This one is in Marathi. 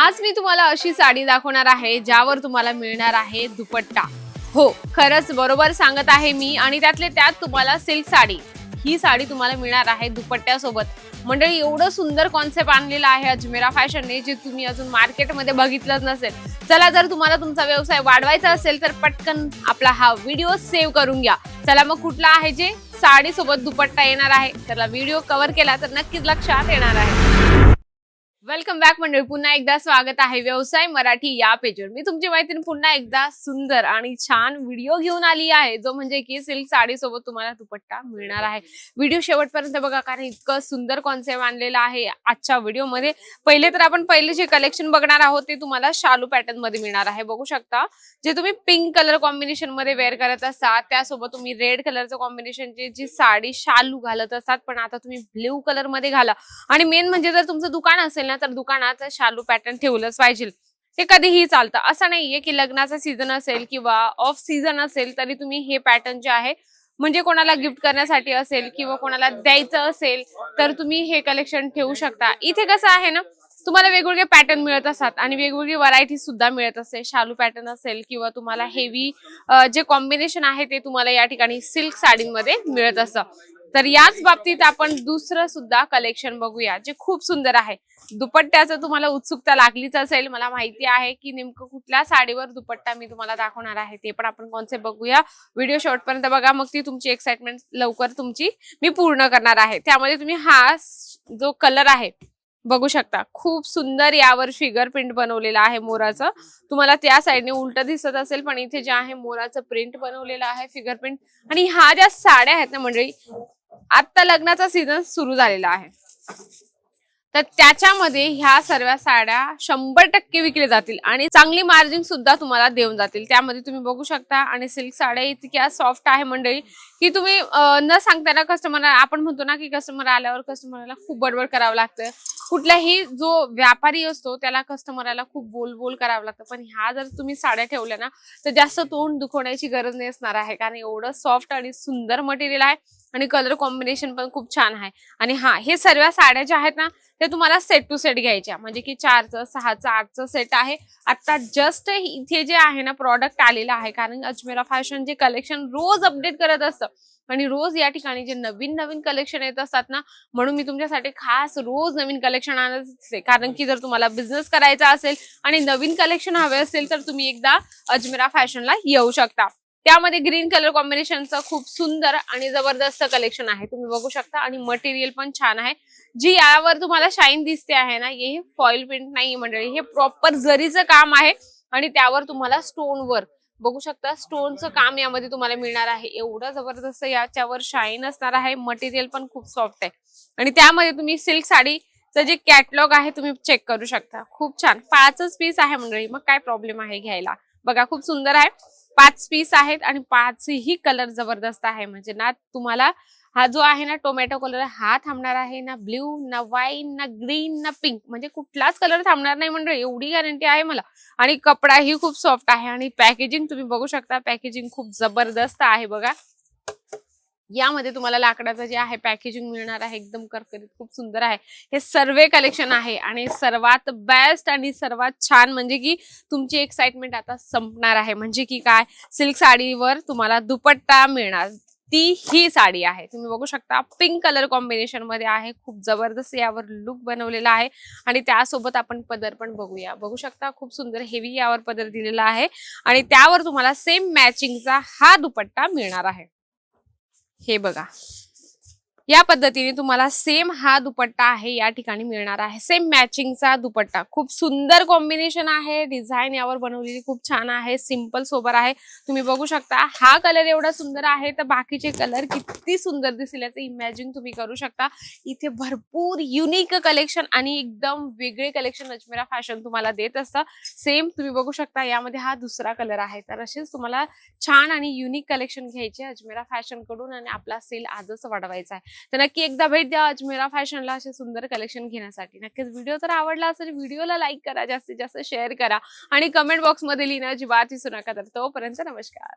आज मी तुम्हाला अशी साडी दाखवणार आहे ज्यावर तुम्हाला मिळणार आहे दुपट्टा। हो, खरंच बरोबर सांगत आहे मी। आणि त्यातले त्यात तुम्हाला सिल्क साडी, ही साडी तुम्हाला मिळणार आहे दुपट्ट्यासोबत। मंडळी, एवढं सुंदर कॉन्सेप्ट आणलेला आहे अजमेरा फॅशनने जे तुम्ही अजून मार्केटमध्ये बघितलंच नसेल। चला, जर तुम्हाला तुमचा व्यवसाय वाढवायचा असेल तर पटकन आपला हा व्हिडिओ सेव्ह करून घ्या। चला मग, कुठला आहे जे साडी सोबत दुपट्टा येणार आहे, त्याला व्हिडिओ कव्हर केला तर नक्कीच लक्षात येणार आहे। वेलकम बॅक मंडळी, पुन्हा एकदा स्वागत आहे व्यवसाय मराठी या पेजवर। मी तुमची मैत्रीण पुन्हा एकदा सुंदर आणि छान व्हिडिओ घेऊन आली आहे, जो म्हणजे की सिल्क साडी सोबत तुम्हाला दुपट्टा मिळणार आहे। व्हिडिओ शेवटपर्यंत बघा, कारण इतकं सुंदर कॉन्सेप्ट आणलेला आहे आजच्या व्हिडिओमध्ये। पहिले तर आपण जे कलेक्शन बघणार आहोत ते तुम्हाला शालू पॅटर्न मध्ये मिळणार आहे। बघू शकता, जे तुम्ही पिंक कलर कॉम्बिनेशन मध्ये वेअर करत असतात त्यासोबत तुम्ही रेड कलरचं कॉम्बिनेशनची जी साडी शालू घालत असतात, पण आता तुम्ही ब्ल्यू कलर मध्ये घाला। आणि मेन म्हणजे जर तुमचं दुकान असेल ना, तर दुकानात शालू पॅटर्न ठेवलंच पाहिजे। ते कधीही चालतं, असं नाहीये की लग्नाचा सीझन असेल किंवा ऑफ सीझन असेल तरी तुम्ही हे पॅटर्न जे आहे, म्हणजे कोणाला गिफ्ट करण्यासाठी असेल किंवा कोणाला द्यायचं असेल तर तुम्ही हे कलेक्शन ठेवू शकता। इथे कसं आहे ना, तुम्हाला वेगवेगळे पॅटर्न मिळत असतात आणि वेगवेगळी व्हरायटी सुद्धा मिळत असते। शालू पॅटर्न असेल किंवा तुम्हाला हेवी जे कॉम्बिनेशन आहे ते तुम्हाला या ठिकाणी सिल्क साडीमध्ये मिळत असतं। तर याच बाबतीत आपण दुसरं सुद्धा कलेक्शन बघूया, जे खूप सुंदर आहे। दुपट्ट्याचं तुम्हाला उत्सुकता लागलीच असेल, मला माहिती आहे की नेमकं कुठल्या साडीवर दुपट्टा मी तुम्हाला दाखवणार आहे, ते पण आपण कॉन्सेप्ट बघूया। व्हिडिओ शेवटपर्यंत बघा, मग ती तुमची एक्साइटमेंट लवकर तुमची मी पूर्ण करणार आहे। त्यामध्ये तुम्ही हा जो कलर आहे बघू शकता, खूप सुंदर यावर फिगर प्रिंट बनवलेला आहे मोराचं। तुम्हाला त्या साइडने उलट दिसत असेल, पण इथे जे आहे मोराचं प्रिंट बनवलेलं आहे, फिगर प्रिंट। आणि ह्या ज्या साड्या आहेत ना मंडळी, आता लग्नाचा सीझन सुरू झालेला आहे, तर त्याच्यामध्ये ह्या सर्व साड्या 100% विकले जातील आणि चांगली मार्जिन सुद्धा तुम्हाला देऊन जातील। त्यामध्ये तुम्ही बघू शकता, आणि सिल्क साड्या इतक्या सॉफ्ट आहे मंडळी की तुम्ही न सांगताना कस्टमर, आपण म्हणतो ना की कस्टमर आल्यावर कस्टमरला खूप बडबड करावं लागतं। कुठलाही जो व्यापारी असतो त्याला कस्टमरला खूप बोल करावं लागतं, पण ह्या जर तुम्ही साड्या ठेवल्या ना तर जास्त तोंड दुखवण्याची गरज नसणार आहे, कारण एवढं सॉफ्ट आणि सुंदर मटेरियल आहे आणि कलर कॉम्बिनेशन पण खूप छान आहे। आणि हा, हे सर्व साड्या ज्या आहेत ना ते तुम्हाला सेट टू सेट घ्यायच्या, म्हणजे की 4चं 6चं 8चं सेट आहे। आता जस्ट इथे जे आहे ना प्रॉडक्ट आलेलं आहे, कारण अजमेरा फॅशन जे कलेक्शन रोज अपडेट करत असतं आणि रोज या ठिकाणी जे नवीन कलेक्शन येत असतात ना, म्हणून मी तुमच्यासाठी खास रोज नवीन कलेक्शन आणत असते। कारण की जर तुम्हाला बिझनेस करायचा असेल आणि नवीन कलेक्शन हवे असेल तर तुम्ही एकदा अजमेरा फॅशनला येऊ शकता। त्यामध्ये ग्रीन कलर कॉम्बिनेशनचं खूप सुंदर आणि जबरदस्त कलेक्शन आहे, तुम्ही बघू शकता। आणि मटेरियल पण छान आहे, जी यावर तुम्हाला शाईन दिसते आहे ना, हे फॉइल प्रिंट नाही मंडळी, हे प्रॉपर जरीचं काम आहे। आणि त्यावर तुम्हाला स्टोन वर्क बघू शकता, स्टोनचं काम यामध्ये तुम्हाला मिळणार आहे। एवढं जबरदस्त याच्यावर शाईन असणार आहे, मटेरियल पण खूप सॉफ्ट आहे। आणि त्यामध्ये तुम्ही सिल्क साडीचं जे कॅटलॉग आहे तुम्ही चेक करू शकता, खूप छान। 5च पीस आहे मंडळी, मग काय प्रॉब्लेम आहे घ्यायला। बघा, खूप सुंदर आहे, 5 पीस आहेत आणि 5ही कलर जबरदस्त आहे। म्हणजे ना तुम्हाला हा जो आहे ना टोमॅटो कलर, हा थांबणार आहे ना ब्ल्यू, ना वाईन, ना ग्रीन, ना पिंक, म्हणजे कुठलाच कलर थांबणार नाही मंडळी, एवढी गॅरंटी आहे मला। आणि कपडा ही खूप सॉफ्ट आहे आणि पॅकेजिंग तुम्ही बघू शकता, पॅकेजिंग खूप जबरदस्त आहे। बघा, यामध्ये तुम्हाला लाकडाचं जे आहे पॅकेजिंग मिळणार आहे, एकदम करकरीत, खूप सुंदर आहे। हे सर्व कलेक्शन आहे आणि सर्वात बेस्ट आणि सर्वात छान म्हणजे की तुमची एक्साइटमेंट आता संपणार आहे। म्हणजे की काय, सिल्क साडीवर तुम्हाला दुपट्टा मिळणार, ती ही साडी आहे। तुम्ही बघू शकता, पिंक कलर कॉम्बिनेशन मध्ये आहे, खूप जबरदस्त यावर लुक बनवलेला आहे। आणि त्यासोबत आपण पदर पण बघूया, बघू शकता, खूप सुंदर हेवी यावर पदर दिलेला आहे आणि त्यावर तुम्हाला सेम मॅचिंगचा हा दुपट्टा मिळणार आहे। हे बघा, या पद्धतीने तुम्हाला सेम हा दुपट्टा आहे या ठिकाणी मिळणार आहे, सेम मॅचिंगचा दुपट्टा। खूप सुंदर कॉम्बिनेशन आहे, डिझाईन यावर बनवलेली खूप छान आहे, सिंपल सोबर आहे। तुम्ही बघू शकता, हा कलर एवढा सुंदर आहे तर बाकीचे कलर किती सुंदर दिसतील याचं इमॅजिन तुम्ही करू शकता। इथे भरपूर युनिक कलेक्शन आणि एकदम वेगळे कलेक्शन अजमेरा फॅशन तुम्हाला देत असतं। सेम तुम्ही बघू शकता, यामध्ये हा दुसरा कलर आहे। तर असेच तुम्हाला छान आणि युनिक कलेक्शन घ्यायचे अजमेरा फॅशन कडून आणि आपला सेल आजच वाढवायचा आहे। तर नक्की एकदा भेट द्या अजमेरा फॅशनला असे सुंदर कलेक्शन घेण्यासाठी। नक्कीच व्हिडिओ तर आवडला असेल, व्हिडिओला लाईक करा, जास्तीत जास्त शेअर करा आणि कमेंट बॉक्स मध्ये लिहिणं अजिबात विसरू नका। तर तोपर्यंत नमस्कार।